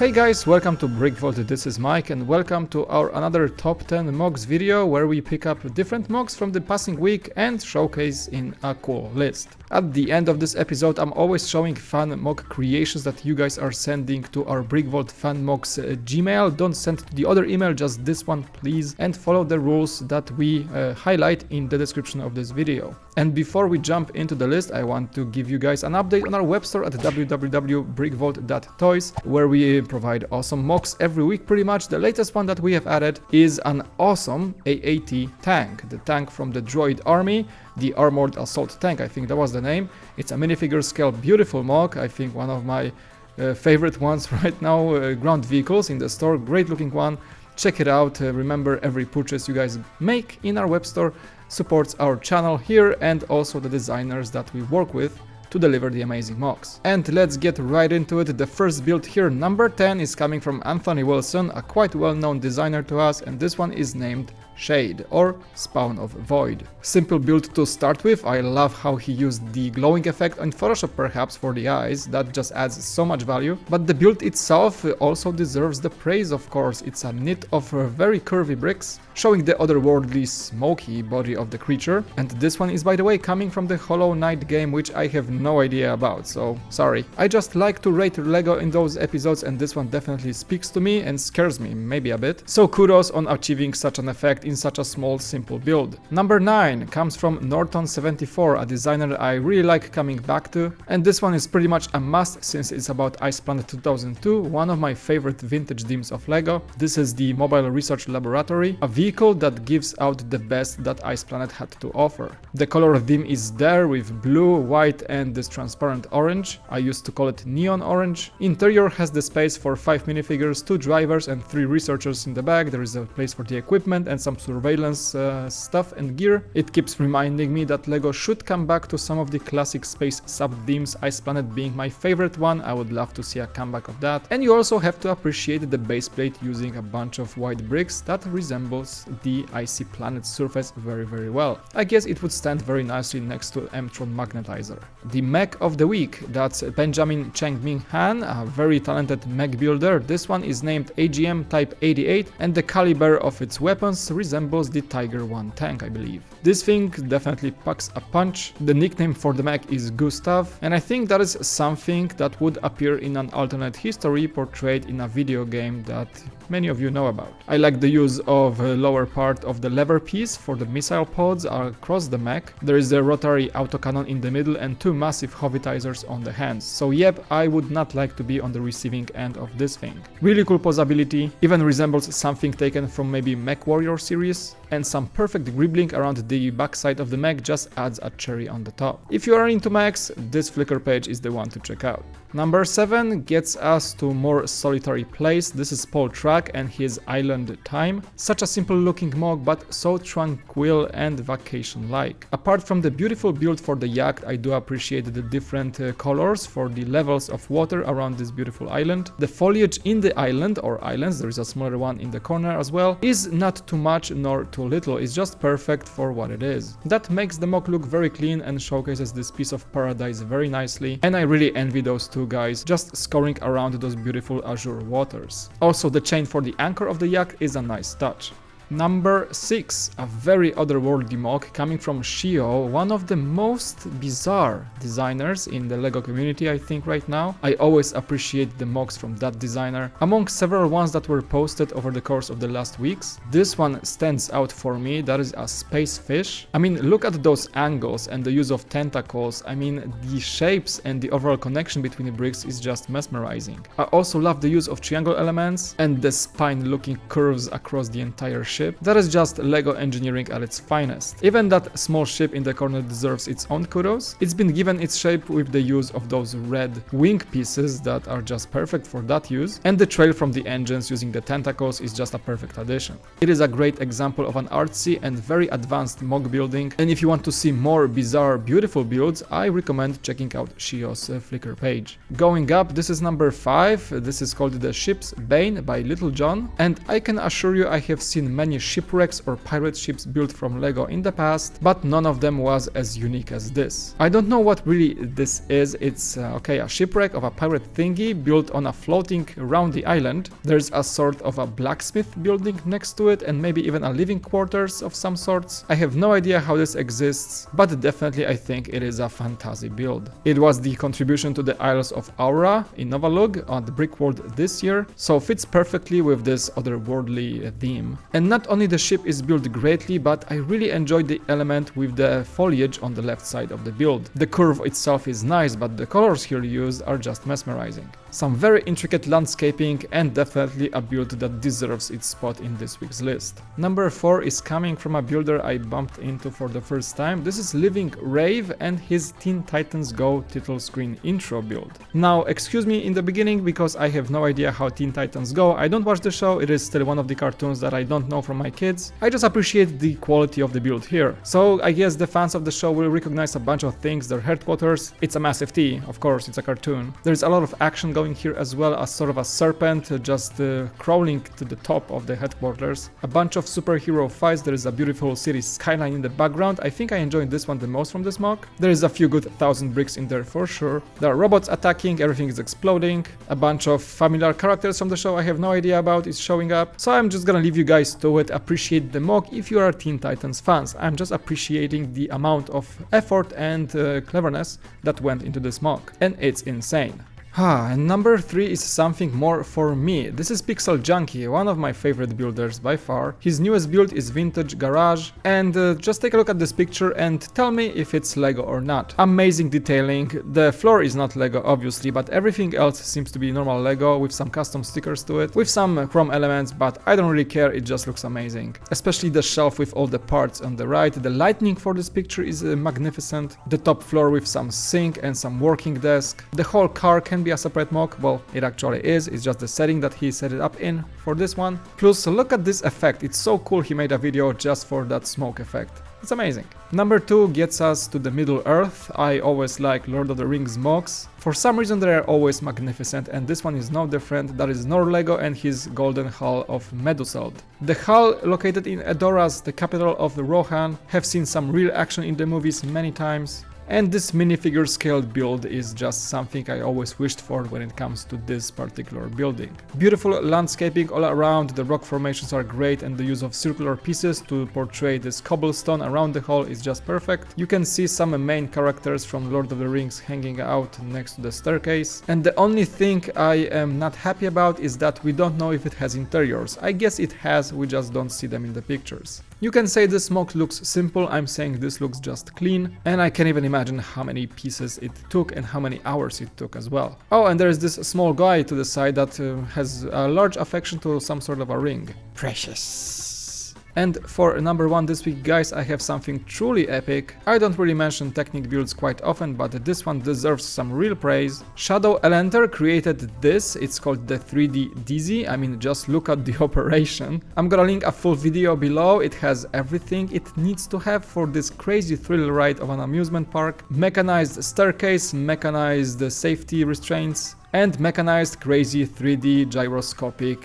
Hey guys, welcome to BrickVault, this is Mike, and welcome to our another top 10 MOCs video where we pick up different MOCs from the passing week and showcase in a cool list. At the end of this episode, I'm always showing fan MOC creations that you guys are sending to our BrickVault Fan MOCs Gmail. Don't send to the other email, just this one please, and follow the rules that we highlight in the description of this video. And before we jump into the list, I want to give you guys an update on our web store at www.brickvault.toys, where we provide awesome MOCs every week pretty much. The latest one that we have added is an awesome AAT tank, the tank from the droid army, the armored assault tank, I think that was the name. It's a minifigure scale beautiful MOC, I think one of my favorite ones right now, ground vehicles in the store, great looking one. Check it out. Remember, every purchase you guys make in our web store supports our channel here and also the designers that we work with to deliver the amazing MOCs. And let's get right into it. The first build here, number 10, is coming from Anthony Wilson, a quite well-known designer to us, and this one is named Shade, or Spawn of Void. Simple build to start with. I love how he used the glowing effect in Photoshop perhaps for the eyes, that just adds so much value. But the build itself also deserves the praise, of course. It's a knit of very curvy bricks, showing the otherworldly smoky body of the creature. And this one is, by the way, coming from the Hollow Knight game, which I have no idea about, so sorry. I just like to rate LEGO in those episodes, and this one definitely speaks to me and scares me maybe a bit. So kudos on achieving such an effect in such a small, simple build. Number 9 comes from Norton74, a designer I really like coming back to, and this one is pretty much a must since it's about Ice Planet 2002, one of my favorite vintage themes of LEGO. This is the Mobile Research Laboratory, a vehicle that gives out the best that Ice Planet had to offer. The color theme is there with blue, white and this transparent orange. I used to call it neon orange. Interior has the space for 5 minifigures, 2 drivers and 3 researchers in the back. There is a place for the equipment and some surveillance stuff and gear. It keeps reminding me that LEGO should come back to some of the classic space sub-themes, Ice Planet being my favorite one. I would love to see a comeback of that. And you also have to appreciate the base plate using a bunch of white bricks that resembles the icy planet surface very well. I guess it would stand very nicely next to M-Tron Magnetizer. The mech of the week, that's Benjamin Ming Hann, a very talented mech builder. This one is named AGM Type 88 and the caliber of its weapons resembles the Tiger 1 tank, I believe. This thing definitely packs a punch. The nickname for the mech is Gustav, and I think that is something that would appear in an alternate history portrayed in a video game that many of you know about. I like the use of the lower part of the lever piece for the missile pods across the mech. There is a rotary autocannon in the middle and 2 massive hovitizers on the hands. So yep, I would not like to be on the receiving end of this thing. Really cool posability, even resembles something taken from maybe Mech Warrior series, and some perfect gribbling around the backside of the mech just adds a cherry on the top. If you are into mechs, this Flickr page is the one to check out. Number 7 gets us to more solitary place. This is Trach and his Island Time. Such a simple looking MOC, but so tranquil and vacation-like. Apart from the beautiful build for the yacht, I do appreciate the different colors for the levels of water around this beautiful island. The foliage in the island, or islands, there is a smaller one in the corner as well, is not too much nor too little, it's just perfect for what it is. That makes the MOC look very clean and showcases this piece of paradise very nicely, and I really envy those two guys just scouring around those beautiful azure waters. Also, the chain for the anchor of the yacht is a nice touch. Number 6, a very otherworldly MOC coming from Sheo, one of the most bizarre designers in the LEGO community I think right now. I always appreciate the MOCs from that designer. Among several ones that were posted over the course of the last weeks, this one stands out for me. That is a space fish. I mean, look at those angles and the use of tentacles. I mean, the shapes and the overall connection between the bricks is just mesmerizing. I also love the use of triangle elements and the spine looking curves across the entire ship. That is just LEGO engineering at its finest. Even that small ship in the corner deserves its own kudos. It's been given its shape with the use of those red wing pieces that are just perfect for that use, and the trail from the engines using the tentacles is just a perfect addition. It is a great example of an artsy and very advanced MOC building, and if you want to see more bizarre, beautiful builds, I recommend checking out Sheo's Flickr page. Going up, this is number 5. This is called The Ship's Bane by LittleJohn, and I can assure you I have seen many many shipwrecks or pirate ships built from Lego in the past, but none of them was as unique as this. I don't know what really this is. It's okay, a shipwreck of a pirate thingy built on a floating around the island. There's a sort of a blacksmith building next to it and maybe even a living quarters of some sorts. I have no idea how this exists, but definitely I think it is a fantasy build. It was the contribution to the Isles of Aura in Novalug on the BrickVault this year, so fits perfectly with this otherworldly theme. And not only the ship is built greatly, but I really enjoyed the element with the foliage on the left side of the build. The curve itself is nice, but the colors here used are just mesmerizing. Some very intricate landscaping and definitely a build that deserves its spot in this week's list. Number 4 is coming from a builder I bumped into for the first time. This is Living Rave and his Teen Titans Go title screen intro build. Now, excuse me in the beginning because I have no idea how Teen Titans Go. I don't watch the show, it is still one of the cartoons that I don't know from my kids. I just appreciate the quality of the build here. So I guess the fans of the show will recognize a bunch of things, their headquarters. It's a massive T, of course, it's a cartoon. There's a lot of action going here as well, as sort of a serpent just crawling to the top of the headquarters. A bunch of superhero fights, there is a beautiful city skyline in the background. I think I enjoyed this one the most from this mock. There is a few good 1000 bricks in there for sure. There are robots attacking, everything is exploding. A bunch of familiar characters from the show I have no idea about is showing up. So I'm just gonna leave you guys to it. Appreciate the mock if you are Teen Titans fans. I'm just appreciating the amount of effort and cleverness that went into this mock. And it's insane. And number 3 is something more for me. This is Pixeljunkie, one of my favorite builders by far. His newest build is Vintage Garage, and just take a look at this picture and tell me if it's Lego or not. Amazing detailing. The floor is not Lego obviously, but everything else seems to be normal Lego with some custom stickers to it, with some chrome elements, but I don't really care, it just looks amazing. Especially the shelf with all the parts on the right. The lighting for this picture is magnificent. The top floor with some sink and some working desk. The whole car can be a separate mock. Well, it actually is, it's just the setting that he set it up in for this one. Plus, look at this effect, it's so cool he made a video just for that smoke effect. It's amazing. Number 2 gets us to the Middle Earth. I always like Lord of the Rings mocks. For some reason they are always magnificent, and this one is no different. That is Norlego and his Golden Hall of Meduseld. The hall, located in Edoras, the capital of the Rohan, have seen some real action in the movies many times. And this minifigure scaled build is just something I always wished for when it comes to this particular building. Beautiful landscaping all around, the rock formations are great, and the use of circular pieces to portray this cobblestone around the hall is just perfect. You can see some main characters from Lord of the Rings hanging out next to the staircase. And the only thing I am not happy about is that we don't know if it has interiors. I guess it has, we just don't see them in the pictures. You can say this mock looks simple, I'm saying this looks just clean, and I can't even imagine how many pieces it took and how many hours it took as well. Oh, and there is this small guy to the side that has a large affection to some sort of a ring. Precious. And for number 1 this week, guys, I have something truly epic. I don't really mention Technic builds quite often, but this one deserves some real praise. Shadow Elenter created this, it's called the 3D Dizzy. I mean, just look at the operation. I'm gonna link a full video below, it has everything it needs to have for this crazy thrill ride of an amusement park. Mechanized staircase, mechanized safety restraints, and mechanized crazy 3D gyroscopic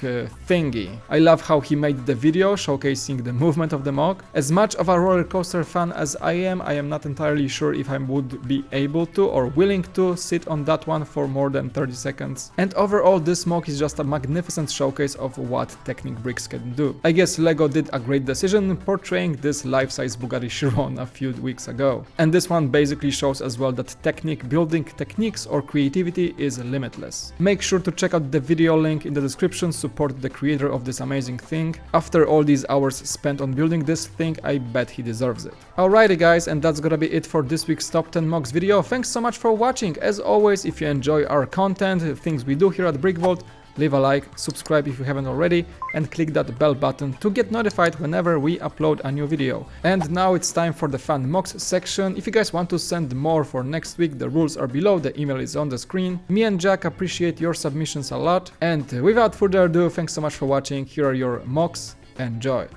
thingy. I love how he made the video showcasing the movement of the mock. As much of a roller coaster fan as I am not entirely sure if I would be able to or willing to sit on that one for more than 30 seconds. And overall, this mock is just a magnificent showcase of what Technic bricks can do. I guess Lego did a great decision portraying this life-size Bugatti Chiron a few weeks ago. And this one basically shows as well that Technic building techniques or creativity is limitless. Make sure to check out the video link in the description, support the creator of this amazing thing. After all these hours spent on building this thing, I bet he deserves it. Alrighty guys, and that's gonna be it for this week's Top 10 Mocks video. Thanks so much for watching. As always, if you enjoy our content, things we do here at BrickVault, leave a like, subscribe if you haven't already, and click that bell button to get notified whenever we upload a new video. And now it's time for the Fan MOCs section. If you guys want to send more for next week, the rules are below, the email is on the screen. Me and Jack appreciate your submissions a lot. And without further ado, thanks so much for watching. Here are your MOCs. Enjoy!